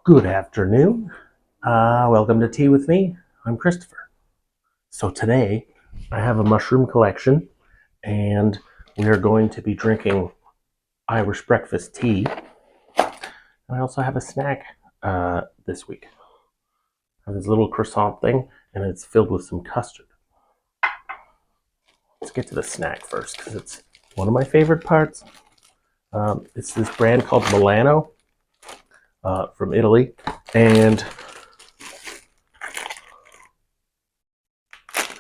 Good afternoon. Welcome to Tea with Me. I'm Christopher. So today I have a mushroom collection and we are going to be drinking Irish breakfast tea. And I also have a snack this week. I have this little croissant thing and it's filled with some custard. Let's get to the snack first because it's one of my favorite parts. It's this brand called Milano from Italy, and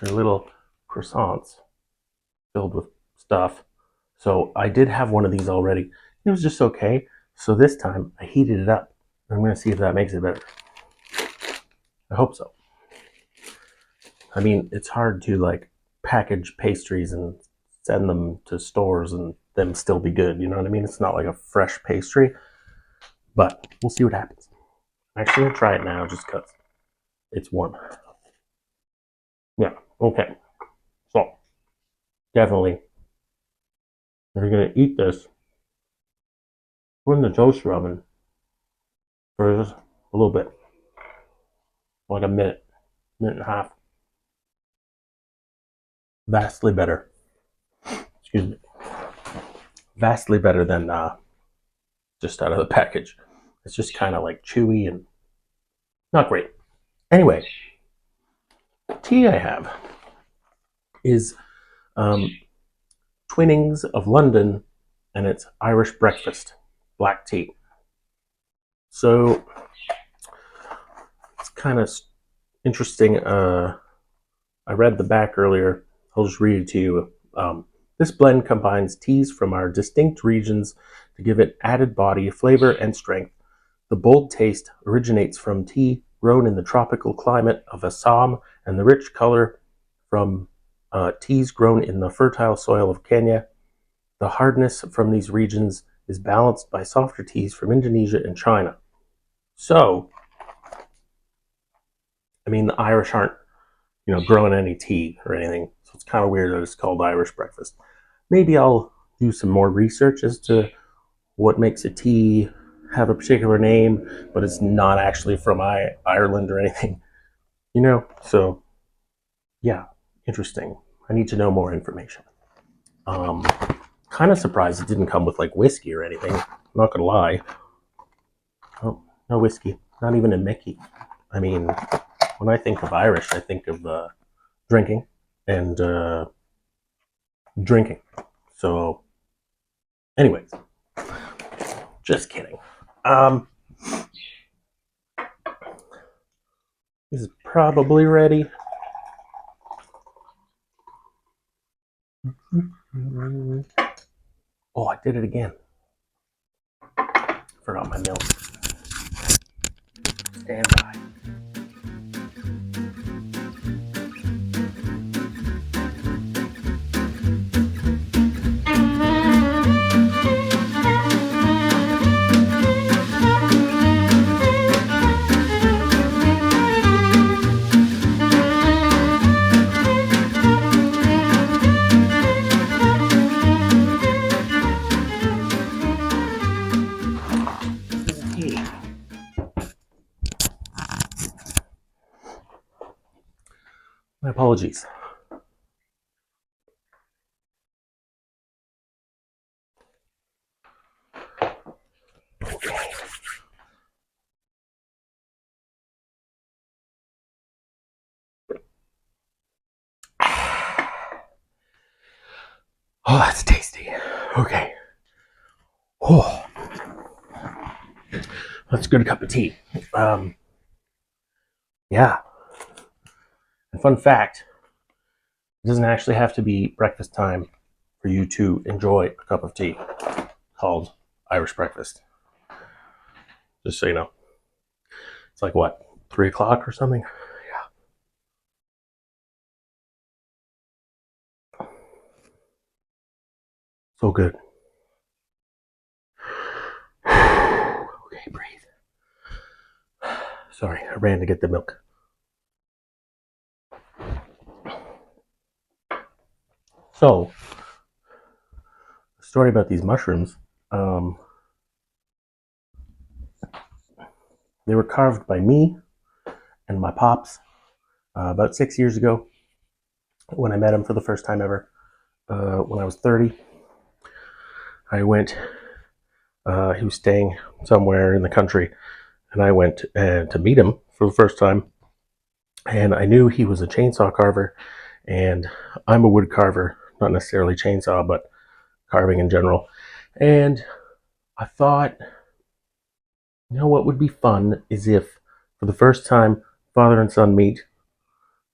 they're little croissants filled with stuff. So I did have one of these already. It was just okay. So this time I heated it up. I'm going to see if that makes it better. I hope so. I mean, it's hard to package pastries and send them to stores and them still be good. You know what I mean? It's not like a fresh pastry, but we'll see what happens. I'm actually going to try it now just because it's warm. Yeah, okay. So, definitely, if you're going to eat this, put in the toaster oven for just a little bit, like a minute and a half. Vastly better. Excuse me. Vastly better than just out of the package. It's just kind of like chewy and not great. Anyway, tea I have is Twinnings of London, and it's Irish breakfast black tea. So it's kind of interesting. I read the back earlier. I'll just read it to you. This blend combines teas from our distinct regions to give it added body, flavor, and strength. The bold taste originates from tea grown in the tropical climate of Assam, and the rich color from teas grown in the fertile soil of Kenya. The hardness from these regions is balanced by softer teas from Indonesia and China. So, I mean, the Irish aren't, growing any tea or anything, so it's kind of weird that it's called Irish breakfast. Maybe I'll do some more research as to what makes a tea have a particular name, but it's not actually from Ireland or anything, So, yeah, interesting. I need to know more information. Kind of surprised it didn't come with whiskey or anything. I'm not gonna lie. Oh, no whiskey. Not even a Mickey. I mean, when I think of Irish, I think of drinking and drinking. So, anyways, just kidding. This is probably ready. Oh, I did it again. Forgot my milk. Stand by. My apologies. Okay. Oh, that's tasty. Okay. Oh, that's a good cup of tea. Yeah. And fun fact, it doesn't actually have to be breakfast time for you to enjoy a cup of tea called Irish breakfast. Just so you know. It's like what, 3 o'clock or something? Yeah. So good. Okay, breathe. Sorry, I ran to get the milk. So, the story about these mushrooms. They were carved by me and my pops about 6 years ago when I met him for the first time ever. When I was 30, I went, he was staying somewhere in the country, and I went to meet him for the first time. And I knew he was a chainsaw carver, and I'm a wood carver, not necessarily chainsaw, but carving in general. And I thought, you know what would be fun is if, for the first time, father and son meet,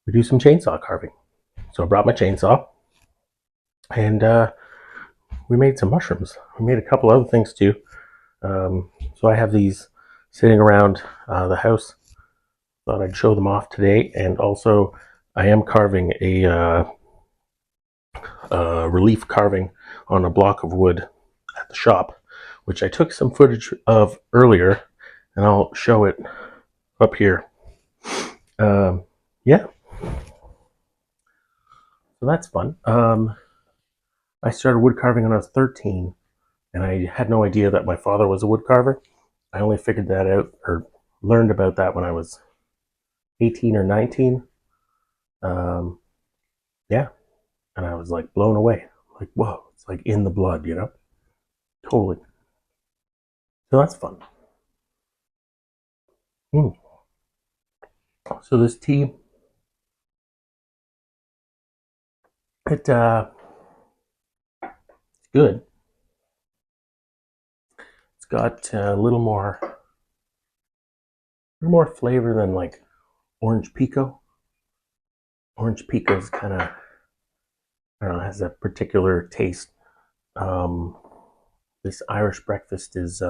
we do some chainsaw carving. So I brought my chainsaw, and we made some mushrooms. We made a couple other things too. So I have these sitting around the house. Thought I'd show them off today, and also I am carving a relief carving on a block of wood at the shop, which I took some footage of earlier, and I'll show it up here. Yeah, so that's fun. I started wood carving when I was 13, and I had no idea that my father was a wood carver. I only figured that out or learned about that when I was 18 or 19. Yeah, and I was like blown away. Like, whoa, it's like in the blood, you know? Totally. So that's fun. Mm. So this tea, it's good. It's got a little more flavor than like orange pico. Orange pico is kind of, I don't know, has a particular taste. Um, this Irish breakfast is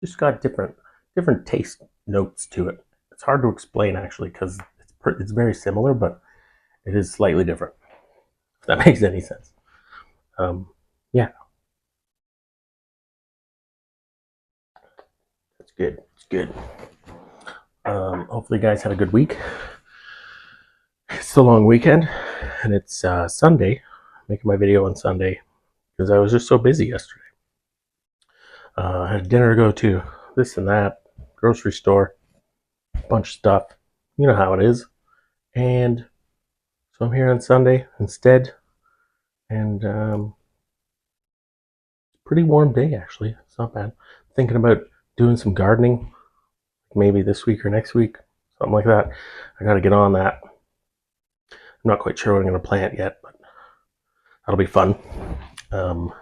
just got different taste notes to it. It's hard to explain actually because it's very similar, but it is slightly different. If that makes any sense. Yeah, it's good. It's good. Hopefully, you guys had a good week. It's a long weekend, and it's Sunday. I'm making my video on Sunday because I was just so busy yesterday. I had dinner to go to, this and that, grocery store, a bunch of stuff. You know how it is. And so I'm here on Sunday instead, and it's a pretty warm day actually. It's not bad. Thinking about doing some gardening, maybe this week or next week, something like that. I got to get on that. I'm not quite sure what I'm going to plant yet, but that'll be fun. Um,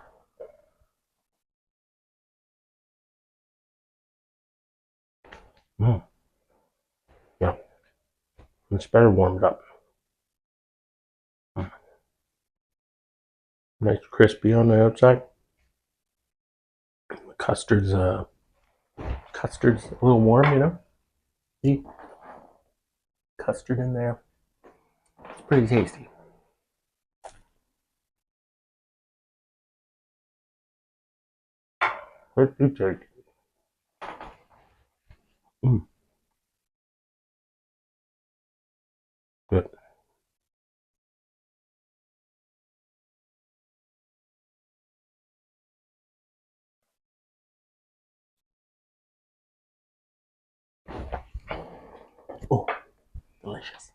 mm, yeah, it's better warmed up. Nice crispy on the outside. The custard's a little warm, you know. See, custard in there. It's pretty tasty. Let's do turkey. Mm, good. Oh, delicious.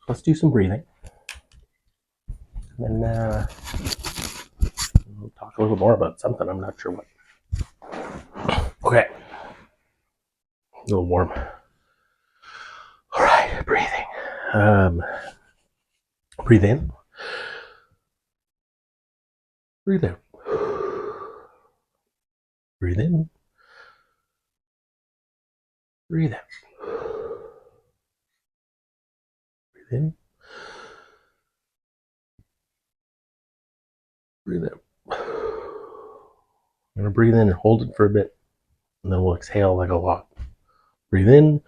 Let's do some breathing, and then we'll talk a little more about something. I'm not sure what. Okay, a little warm. All right, breathing. Breathe in. Breathe out. Breathe in. Breathe out. Breathe in. Breathe out. I'm gonna breathe in and hold it for a bit, and then we'll exhale like a lot. Breathe in.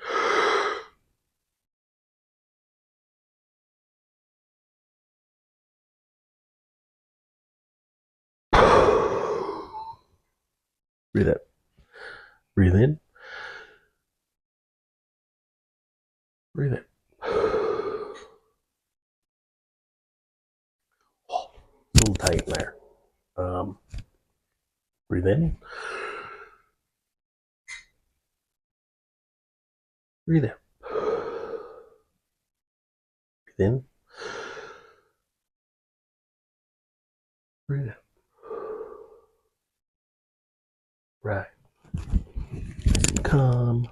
Breathe out. Breathe in. Breathe out. A little tight in there. Breathe in. Breathe out. Breathe in. Breathe out. Right. Nice and calm.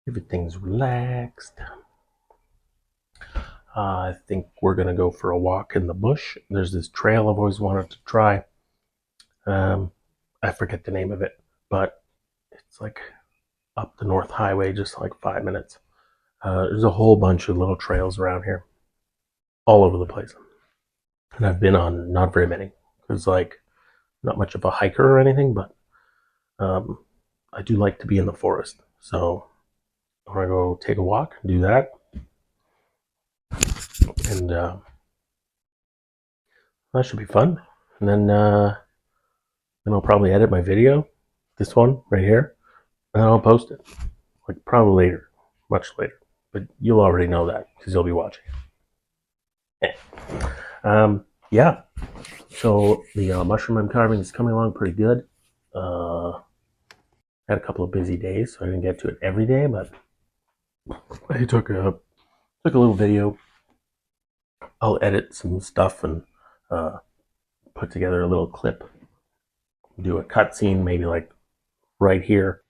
Everything's relaxed. I think we're going to go for a walk in the bush. There's this trail I've always wanted to try. I forget the name of it, but it's like up the North Highway, just like 5 minutes. There's a whole bunch of little trails around here, all over the place. And I've been on not very many, because like not much of a hiker or anything, but I do like to be in the forest. So I'm gonna go take a walk and do that, and that should be fun. And then I'll probably edit my video, this one right here, and then I'll post it, like probably later, much later. But you'll already know that because you'll be watching. Yeah. So the mushroom I'm carving is coming along pretty good. Had a couple of busy days, so I didn't get to it every day, but I took a little video. I'll edit some stuff and put together a little clip. Do a cutscene, maybe like right here.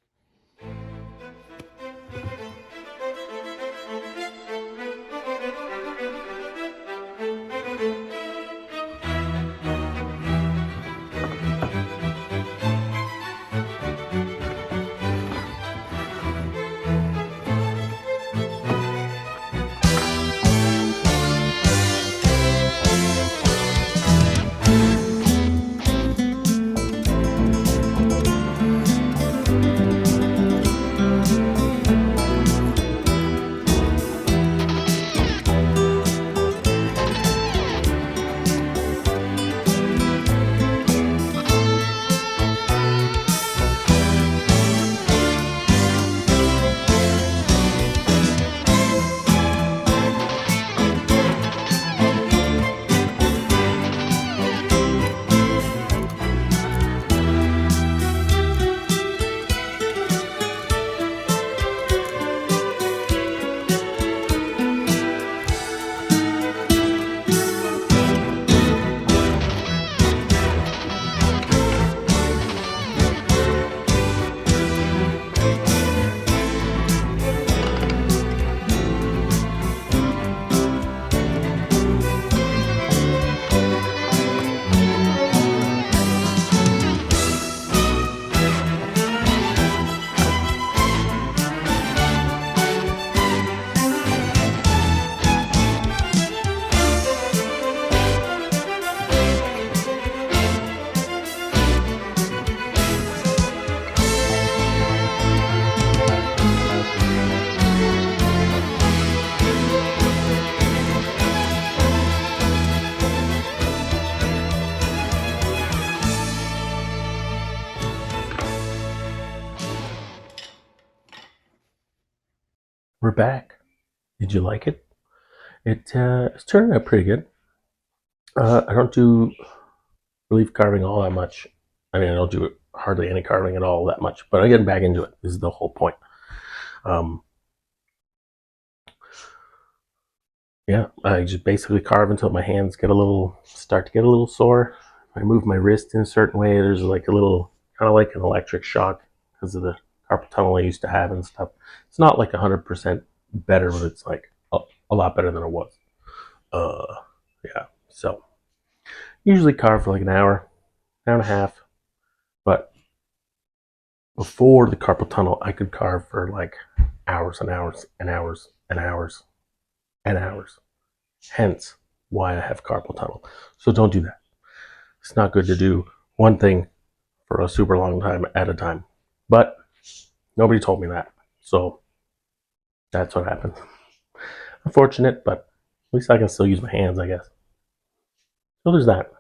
We're back. Did you like it? It's turning out pretty good. I don't do relief carving all that much. I mean, I don't do hardly any carving at all that much, but I'm getting back into it. This is the whole point. Yeah, I just basically carve until my hands start to get a little sore. I move my wrist in a certain way. There's like a little, kind of like an electric shock because of the carpal tunnel I used to have and stuff. It's not like 100% better, but it's like a lot better than it was. Yeah, so usually carve for like an hour and a half. But before the carpal tunnel, I could carve for like hours and hours and hours and hours and hours. Hence why I have carpal tunnel. So don't do that. It's not good to do one thing for a super long time at a time. But nobody told me that. So that's what happened. Unfortunate, but at least I can still use my hands, I guess. So there's that.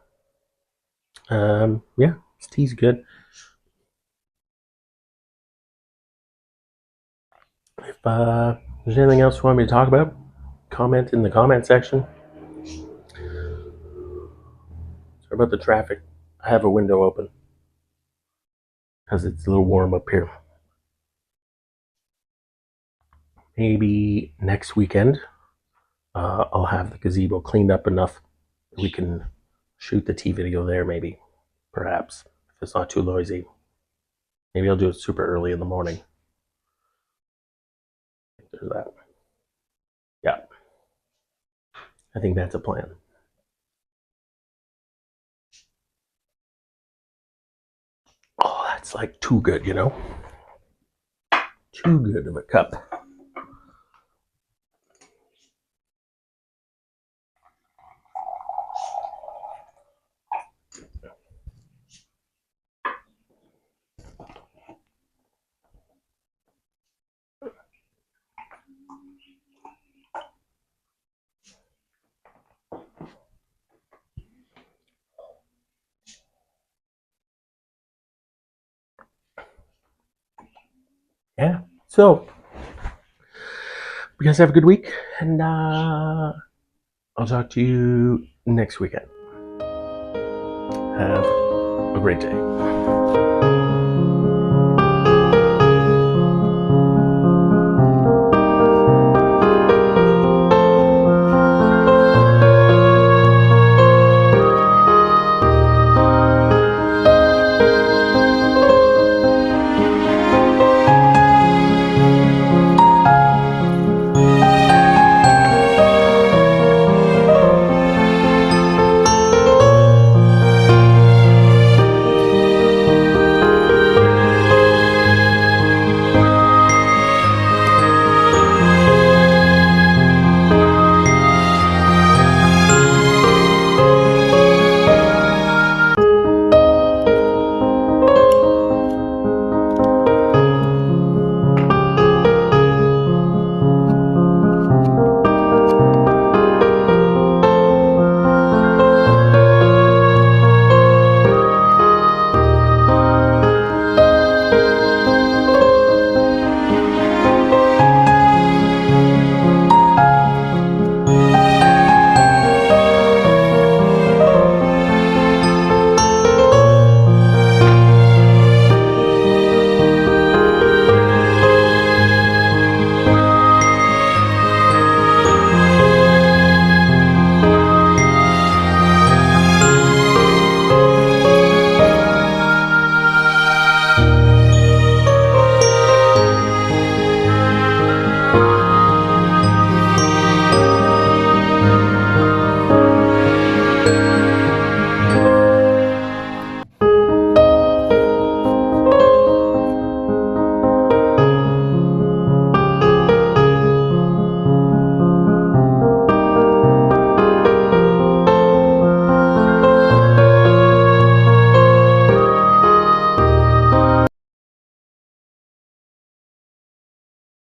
Yeah, this tea's good. If there's anything else you want me to talk about, comment in the comment section. Sorry about the traffic. I have a window open because it's a little warm up here. maybe next weekend I'll have the gazebo cleaned up enough that we can shoot the tea video there, maybe, perhaps, if it's not too noisy. Maybe I'll do it super early in the morning. There's that. Yeah, I think that's a plan. Oh, that's like too good, you know? Too good of a cup. Yeah. So, you guys have a good week, and I'll talk to you next weekend. Have a great day.